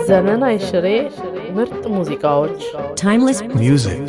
ዘመን አይሽሬ ምርጥ ሙዚቃዎች timeless music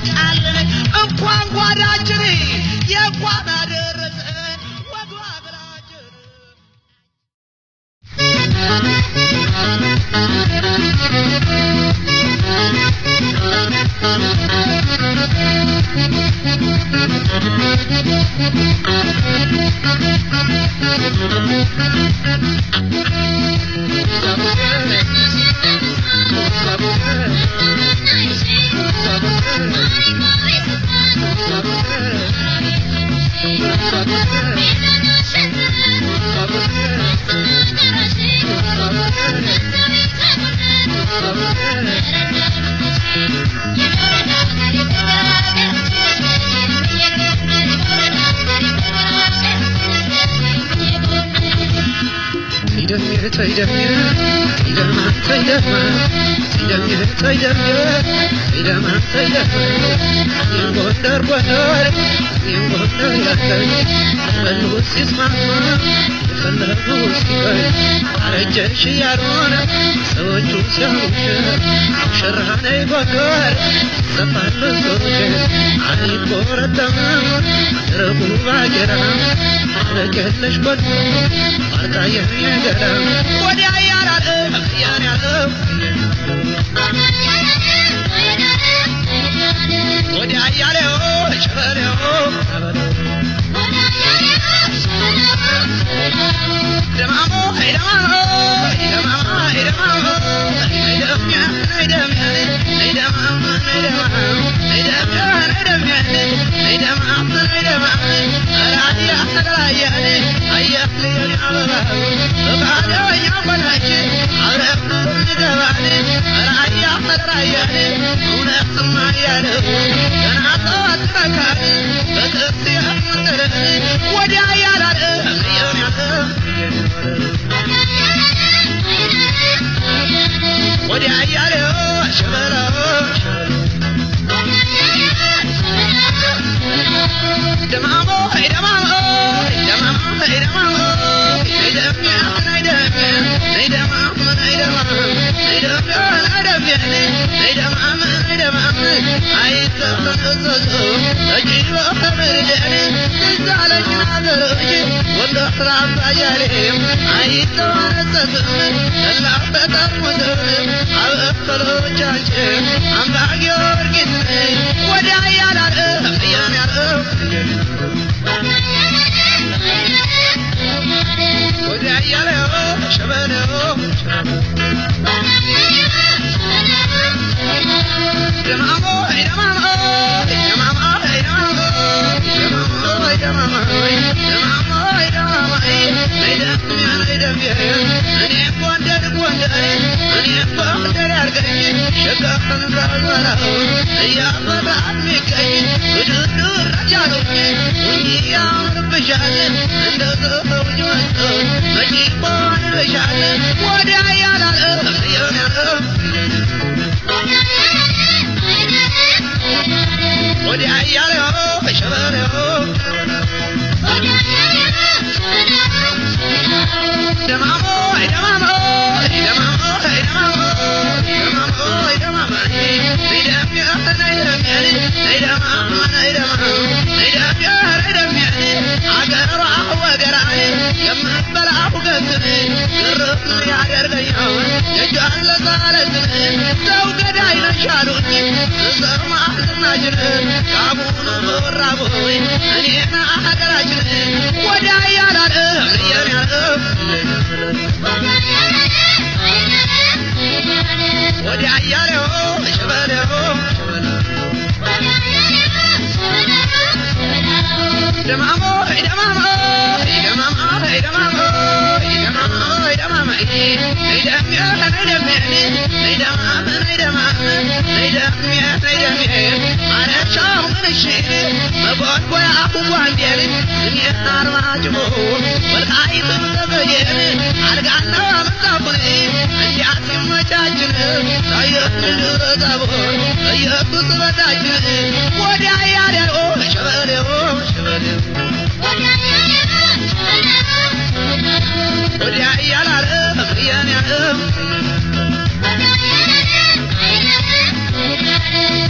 ጫለን እንኳን ጓዳችን የጓዳ ደረሰን ወዷ ብላችን አረጀሽ ያሮና ሰዎቹ ሲያውሽ ሽራኔ ጎገር ዘፋለሶች አይቆረጠም ረቡ ባጀራ ለከለሽ ጎድ አርቃየ የገራ ወዲያ ያራለ ያራለ ወዲያ ያለው ሸበለው ደማሞ አይደማሞ አይደማሞ አይደማሞ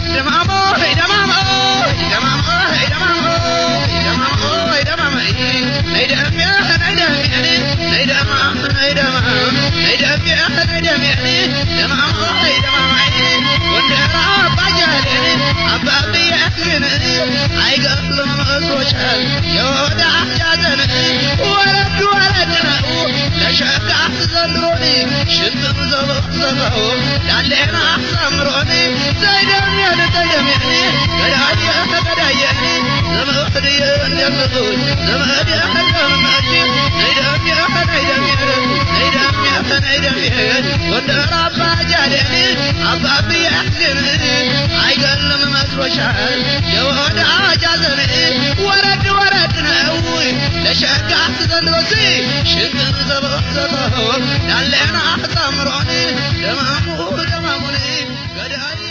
Demamo, hey demamo መስሎሻል የወዳጅ ሐዘን ወረድ ወረድ ነው ለሸጋ ዘንድሮኒ ሽንጥም ዘበዘበው ዳሌና አሳምሮኒ ዘይደምያን ገዳየኒ ዘመድየ እንደምጡኝ ዘመድየ እንደምናች ዘይደምያን ወደራ አባጃሌኒ አባቢ ያሕዝን አይገለም መስሎሻል የወዳጅ ሐዘን ወረድ ወረድ ነው ለሸጋ ዘንድሮሲ ሽንጥም ዘበዘበው ዳሌና አሳምሮኒ ደማሙኒ ገዳየ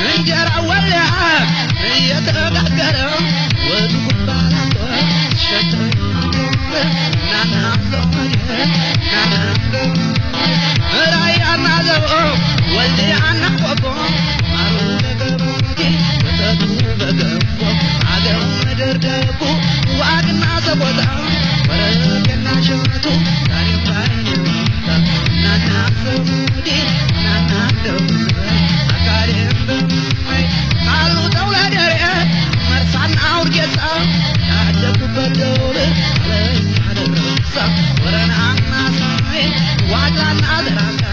እንጀራ ወላ እየተጋገረ ወጡ ባላቆ ሸተ ናና ናና ራያና ዘቦ ወልዲያና ቆቦ ማሩ ነገሮጂ ወተቱ በገቦ አገው መደርደቁ ዋግና ሰቦታ ወረቀና ሸቱ ታሪክ ባይነታ ናና ዘሙዲ ናና ደው አካሪም በይ ካሉ ተውለደሬ መርሳና አውርጌሳ ያደኩበት ደውል አለረሳ ወረናና ሳይ ዋጋና ደራካ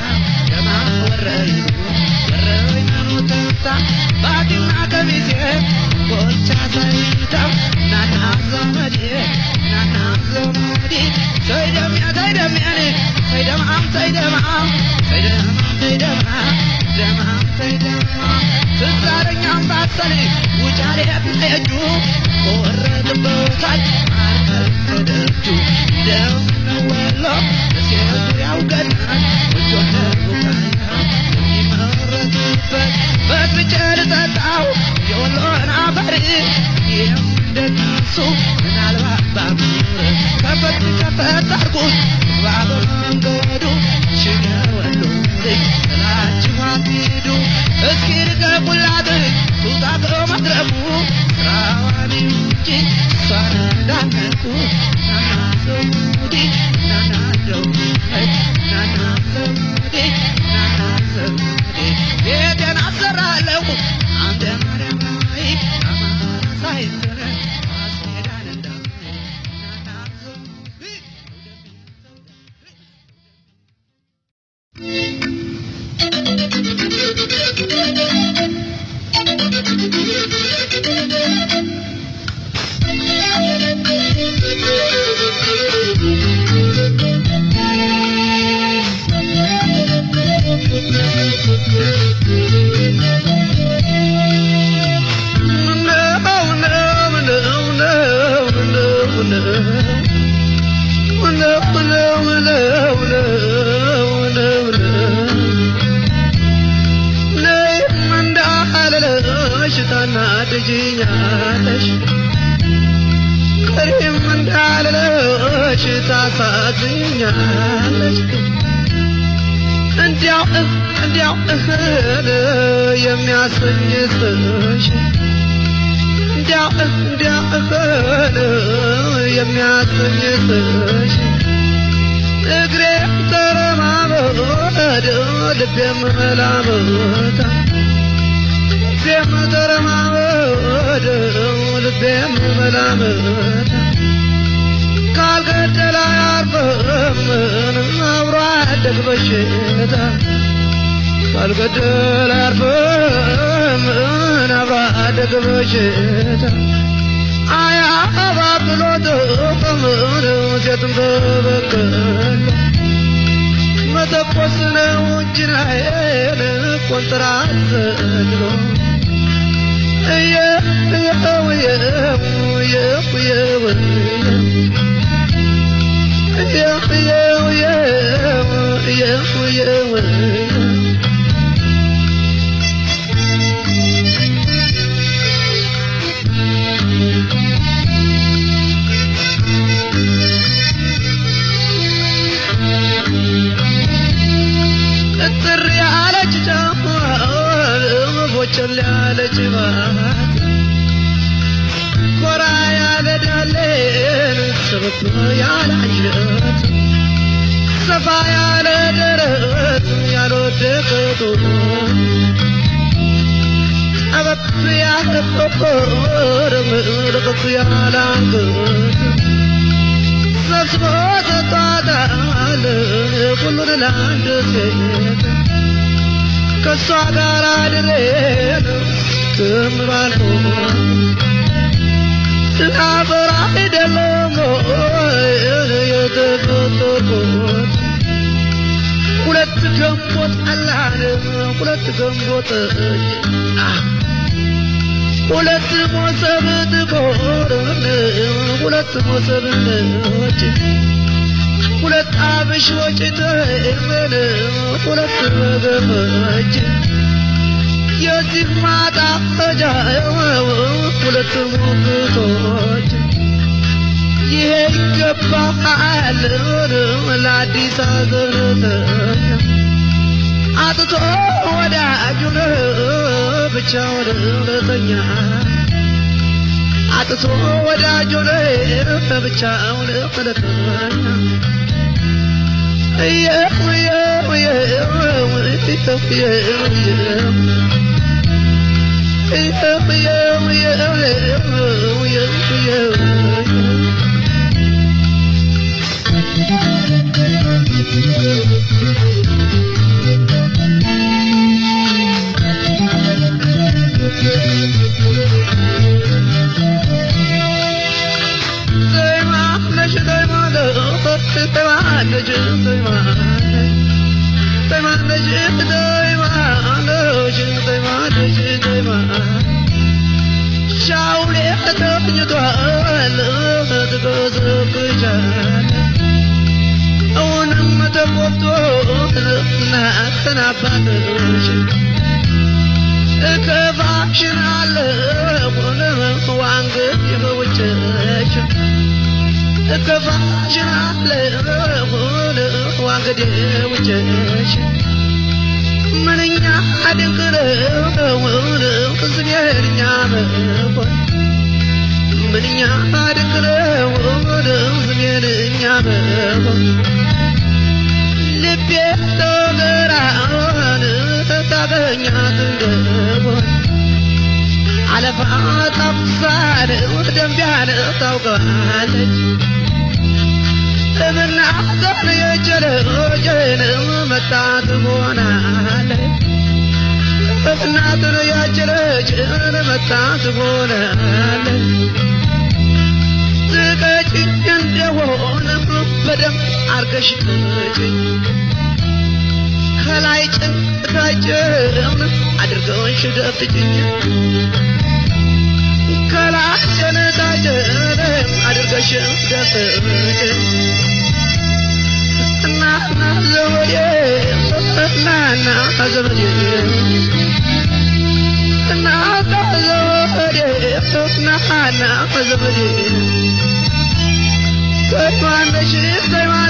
ደማ ወረይ ወረይ መኖተታ ባዲና ከቢሴ ቦቻ ሳይታ ናና ዘመዴ ሰይደምያ ሰይደምያኔ ሰይደማም ሰይደማም ሰይደማም ሰይደማም ደማም ሰይደማም ትዛረኛም ባሰኔ ውጫሌ ያብጠጁ ወረድበታል አልከደጁ ደምነወሎ ለሴቱሪያው ገናል ወጆነ ቡቃያ የሚመረቱበት በትብቼ ልጠጣው የወሎን አፈር ይህም እንደነሱ ምናልባት ባምር ከፈት ከፈት አርጉት ባበመንገዱ ሽገወሎ ልጅ ጥላችሁ አትሂዱ እስኪ ልቀቁላት ቱጣቶ መድረኩ ስራዋን እንጂ እሷን እንዳነኩ ናና ዘሙዲ ናና ደውይ ናና ዘሙዲ ናና ዘሙዲ ቤቴን አሰራለሁ አንተ ማርያም ላይ አማራ ሳይንትነ አስሜዳን እንዳይ ናና ዘሙዲ ታናድጂኛለሽ ከሪም እንዳለሽ ታሳዝኛለሽ እንዲያው የሚያሰኝሽ እንዲያው የሚያሰኝሽ እግሬ ተረማመደ ልቤም መላመታ ልቤም ተረማመደ ልቤም መላመታ ካልገደለ አያርፍም አብሮ አደግ በሽታ ካልገደለ አያርፍም አብሮ አደግ በሽታ አያባብሎትም ሴትም ተበቀለ መተኮስ ነው እንጂናዬን ኮንትራት ዘግሎ እጥር ያለች ጫማል ቦቸል ያለች ባት ኮራ ያለ ዳሌን ሰበብ ያለ አንጀት ሰፋ ያለ ደረት ያልወደቀ ጡት አበብ ያለ ፍቅር ምርቅት ያለ አንገት ሰብስቦ ሰጥቷታል ሁሉን ለአንድ ሴት ከእሷ ጋር አድሬን ዝም ባልሆን ስናፈር አይደለም የተፈጠርኩት ሁለት ገንቦ ጠላን ሁለት ገንቦ ጠጅ ሁለት ሞሰብ ጥቁር ሁለት ሞሰብ ነጭ ሁለት አበሾች ተይመን ሁለት ወገኖች የዚህ ማጣፈጫ ሁለት ሙግቶች ይሄ ይገባሃል ለአዲስ አገርተኛ አጥቶ ወዳጁን ብቻውን ለተኛ አጥቶ ወዳጁን ብቻውን ለተኛ ምንኛ አድንቅረው ዝገርኛ መሆን ምንኛ አድንቅረው ዝገርኛ መሆን ልቤ ተገራን ታገኛት እንደሆን አለፋ ጠብሳን ደንቢያን ታውቀዋለች ምናገር የጀለጀን መጣት ሆናለች እናትን ያጀለጀን መጣት ሆናለች ዝቀጭ እንደሆነ በደንብ አርገሽ ቅጭኝ ከላይ ጭንቅታጭን አድርገውሽ ደፍጭኝ ከላይ ጭንቅታጭን አድርገሽ ደፍጭኝ እናና ዘወዴ እናና ዘወዴ እናና ዘወዴ እናና ዘወዴ ተማነሽ ተማነሽ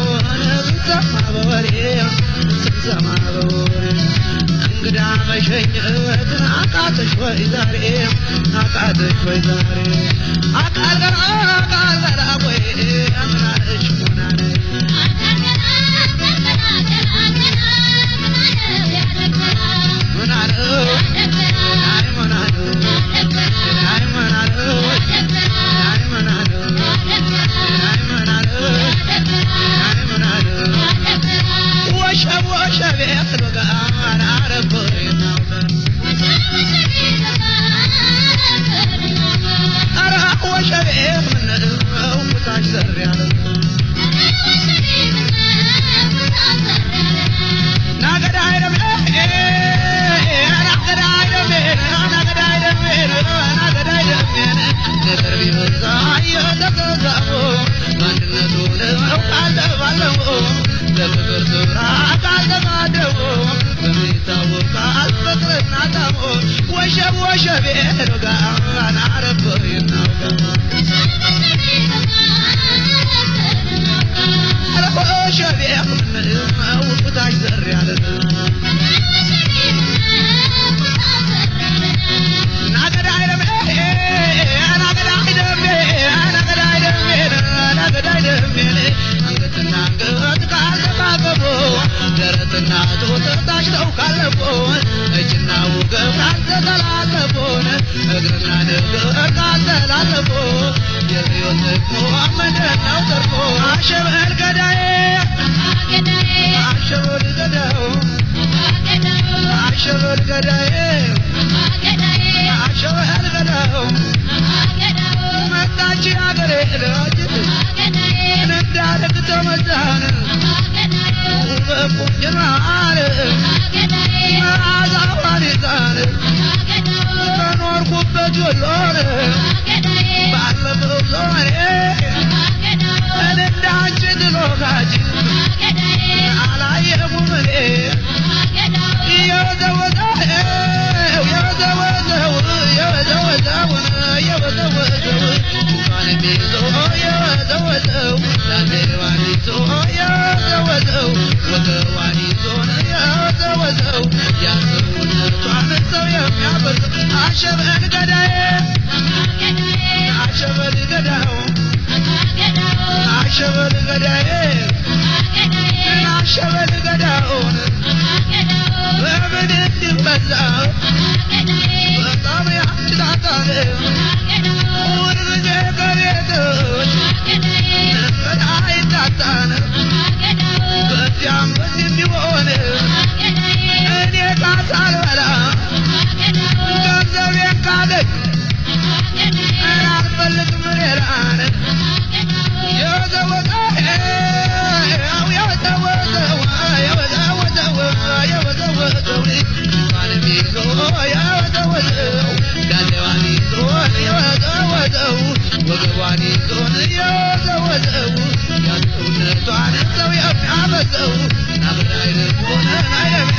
ተማነሽ ተማነሽ ተማነሽ I'm